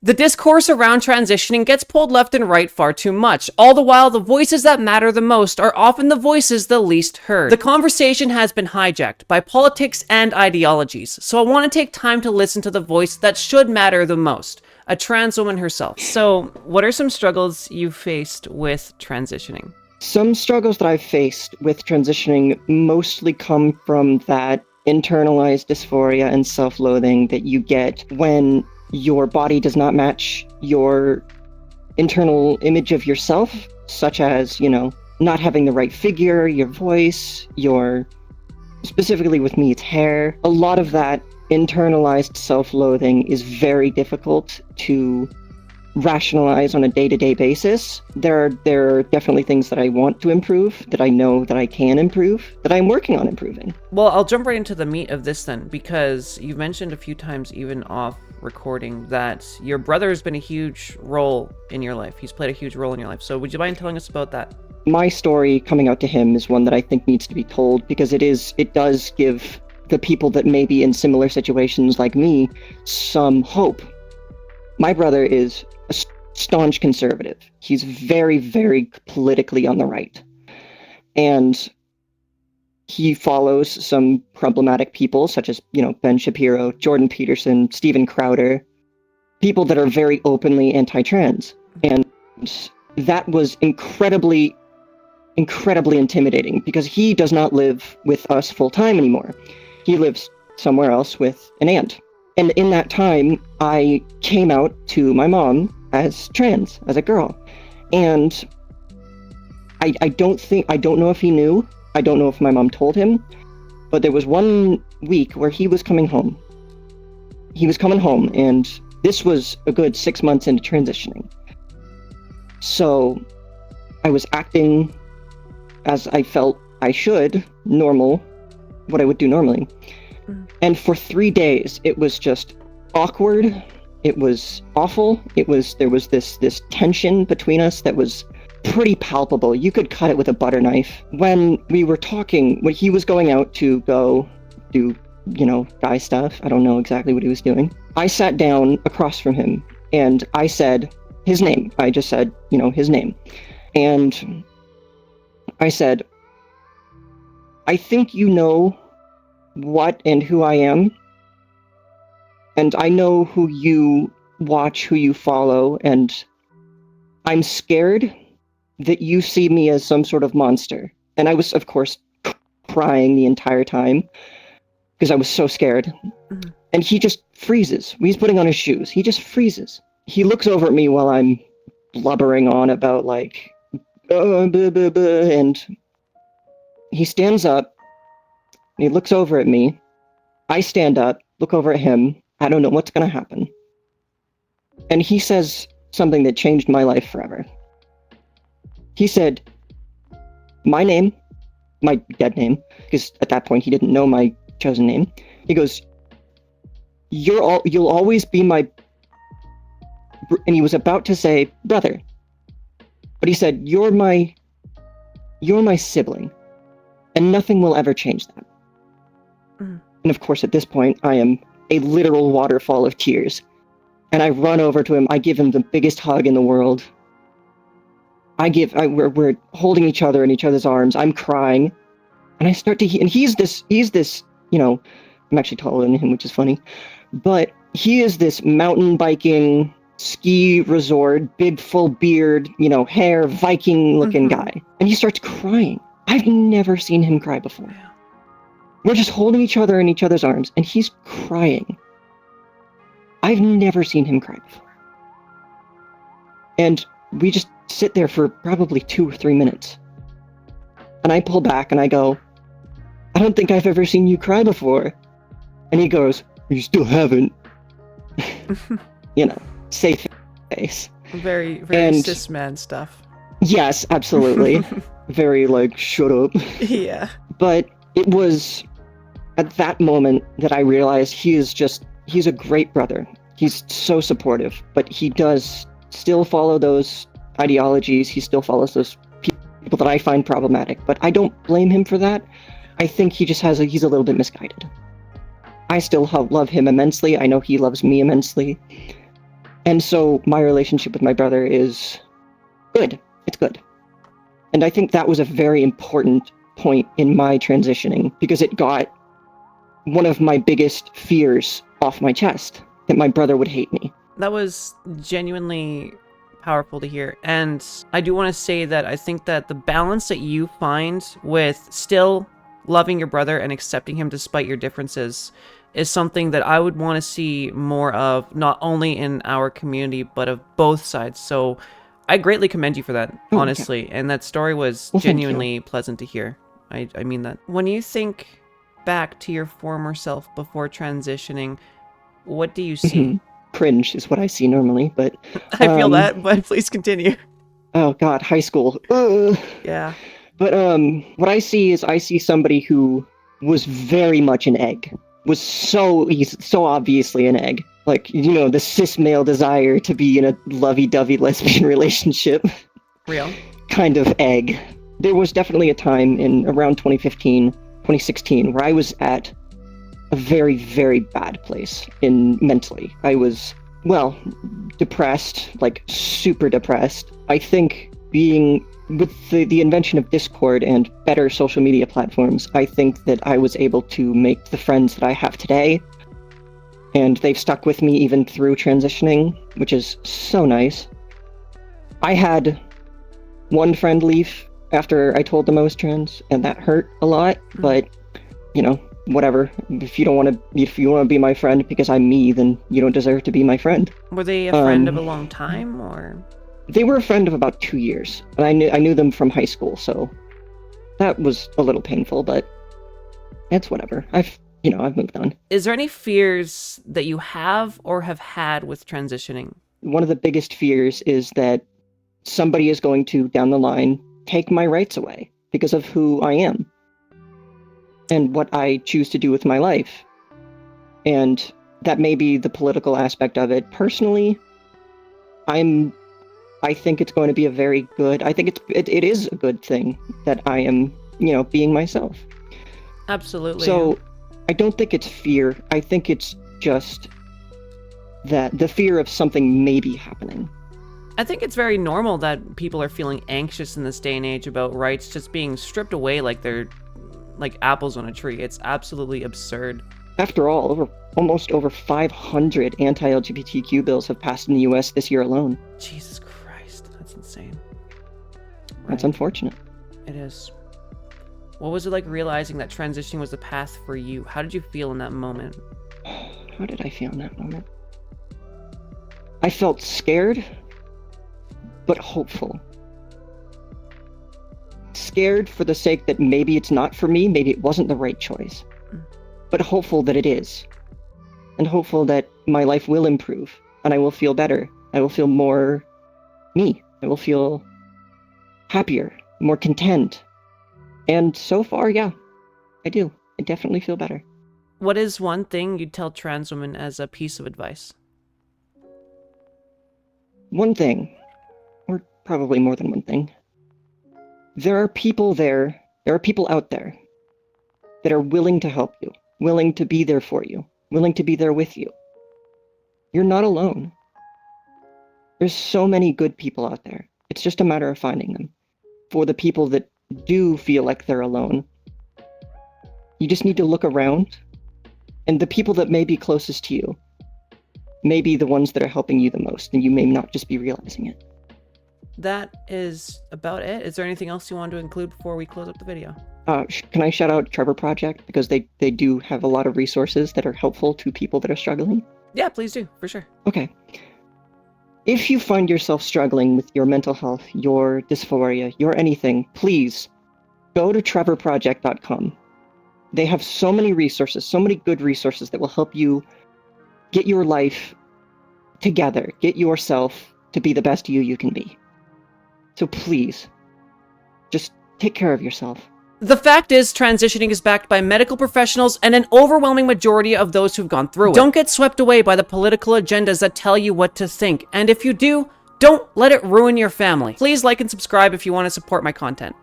The discourse around transitioning gets pulled left and right far too much. All the while, the voices that matter the most are often the voices the least heard. The conversation has been hijacked by politics and ideologies, so I want to take time to listen to the voice that should matter the most, a trans woman herself. So, what are some struggles you've faced with transitioning? Some struggles that I've faced with transitioning mostly come from that internalized dysphoria and self-loathing that you get when your body does not match your internal image of yourself, such as, not having the right figure, your voice, specifically with me, it's hair. A lot of that internalized self-loathing is very difficult to rationalize on a day-to-day basis. There are definitely things that I want to improve, that I know that I can improve, that I'm working on improving. Well, I'll jump right into the meat of this then, because you've mentioned a few times, even off recording, that your brother has been a huge role in your life. He's played a huge role in your life. So would you mind telling us about that? My story coming out to him is one that I think needs to be told, because it does give the people that may be in similar situations like me some hope. My brother is a staunch conservative. He's very, very politically on the right. And he follows some problematic people, such as, Ben Shapiro, Jordan Peterson, Steven Crowder, people that are very openly anti-trans. And that was incredibly intimidating, because he does not live with us full time anymore. He lives somewhere else with an aunt. And in that time, I came out to my mom as trans, as a girl. And I don't know if he knew. I don't know if my mom told him. But there was one week where he was coming home. He was coming home, and this was a good 6 months into transitioning. So I was acting as I felt I should, normal, what I would do normally. And for 3 days, it was just awkward. It was awful. There was this tension between us that was pretty palpable. You could cut it with a butter knife. When we were talking, when he was going out to go do, guy stuff, I don't know exactly what he was doing. I sat down across from him and I said his name. I just said, his name. And I said, I think you know what and who I am. And I know who you watch, who you follow, and I'm scared that you see me as some sort of monster. And I was, of course, crying the entire time because I was so scared. Mm-hmm. And he just freezes. He's putting on his shoes. He just freezes. He looks over at me while I'm blubbering on about blah, blah, blah, and he stands up and he looks over at me. I stand up, look over at him. I don't know what's going to happen. And he says something that changed my life forever. He said, my name, my dead name, because at that point he didn't know my chosen name. He goes, you'll always be my, and he was about to say brother, but he said, you're my sibling, and nothing will ever change that. Mm. And of course, at this point, I am a literal waterfall of tears. And I run over to him. I give him the biggest hug in the world. We're holding each other in each other's arms. I'm crying. And I start to and he's this, I'm actually taller than him, which is funny. But he is this mountain biking, ski resort, big full beard, hair, Viking looking guy. And he starts crying. I've never seen him cry before. We're just holding each other in each other's arms, and he's crying. I've never seen him cry before. And we just sit there for probably 2 or 3 minutes. And I pull back and I go, I don't think I've ever seen you cry before. And he goes, you still haven't. Safe face. Very cis man stuff. Yes, absolutely. Very shut up. Yeah. But it was at that moment that I realized he's a great brother. He's so supportive, but he does still follow those ideologies. He still follows those people that I find problematic, but I don't blame him for that. I think he just he's a little bit misguided. I still love him immensely. I know he loves me immensely. And so my relationship with my brother is good. It's good. And I think that was a very important point in my transitioning because it got one of my biggest fears off my chest, that my brother would hate me. That was genuinely powerful to hear. And I do want to say that I think that the balance that you find with still loving your brother and accepting him despite your differences is something that I would want to see more of, not only in our community, but of both sides. So I greatly commend you for that, honestly. Okay. And that story was genuinely pleasant to hear. I mean that. When you think back to your former self before transitioning, what do you see? Cringe is what I see normally, but I feel that, but please continue. Oh God, high school. Yeah. But what I see is somebody who was very much an egg. Was so obviously an egg. Like, you know, the cis male desire to be in a lovey-dovey lesbian relationship. Real. Kind of egg. There was definitely a time in around 2015, 2016, where I was at a very, very bad place mentally. I was, well, depressed, like super depressed. I think with the invention of Discord and better social media platforms, I think that I was able to make the friends that I have today, and they've stuck with me even through transitioning, which is so nice. I had one friend leave after I told them I was trans, and that hurt a lot, but, you know, whatever. If you want to be my friend because I'm me, then you don't deserve to be my friend. Were they a friend of a long time, or...? They were a friend of about 2 years, and I knew them from high school, so that was a little painful, but it's whatever. I've moved on. Is there any fears that you have or have had with transitioning? One of the biggest fears is that somebody is going to, down the line, take my rights away because of who I am and what I choose to do with my life. And that may be the political aspect of it. Personally, I think it's going to be it is a good thing that I am, being myself. Absolutely. So I don't think it's fear. I think it's just that the fear of something maybe happening. I think it's very normal that people are feeling anxious in this day and age about rights just being stripped away like they're like apples on a tree. It's absolutely absurd. After all, almost over 500 anti-LGBTQ bills have passed in the US this year alone. Jesus Christ, that's insane. Right. That's unfortunate. It is. What was it like realizing that transitioning was the path for you? How did you feel in that moment? How did I feel in that moment? I felt scared, but hopeful. Scared for the sake that maybe it's not for me, maybe it wasn't the right choice. But hopeful that it is. And hopeful that my life will improve, and I will feel better. I will feel more me. I will feel happier, more content. And so far, yeah, I do. I definitely feel better. What is one thing you'd tell trans women as a piece of advice? One thing, or probably more than one thing. There are people out there that are willing to help you, willing to be there for you, willing to be there with you. You're not alone. There's so many good people out there. It's just a matter of finding them. For the people that do feel like they're alone, you just need to look around, and the people that may be closest to you may be the ones that are helping you the most, and you may not just be realizing it. That is about it. Is there anything else you want to include before we close up the video? Can I shout out Trevor Project? Because they do have a lot of resources that are helpful to people that are struggling. Yeah, please do, for sure. Okay. If you find yourself struggling with your mental health, your dysphoria, your anything, please go to trevorproject.com. They have so many resources, so many good resources that will help you get your life together, get yourself to be the best you can be. So please, just take care of yourself. The fact is, transitioning is backed by medical professionals and an overwhelming majority of those who've gone through it. Don't get swept away by the political agendas that tell you what to think. And if you do, don't let it ruin your family. Please like and subscribe if you want to support my content.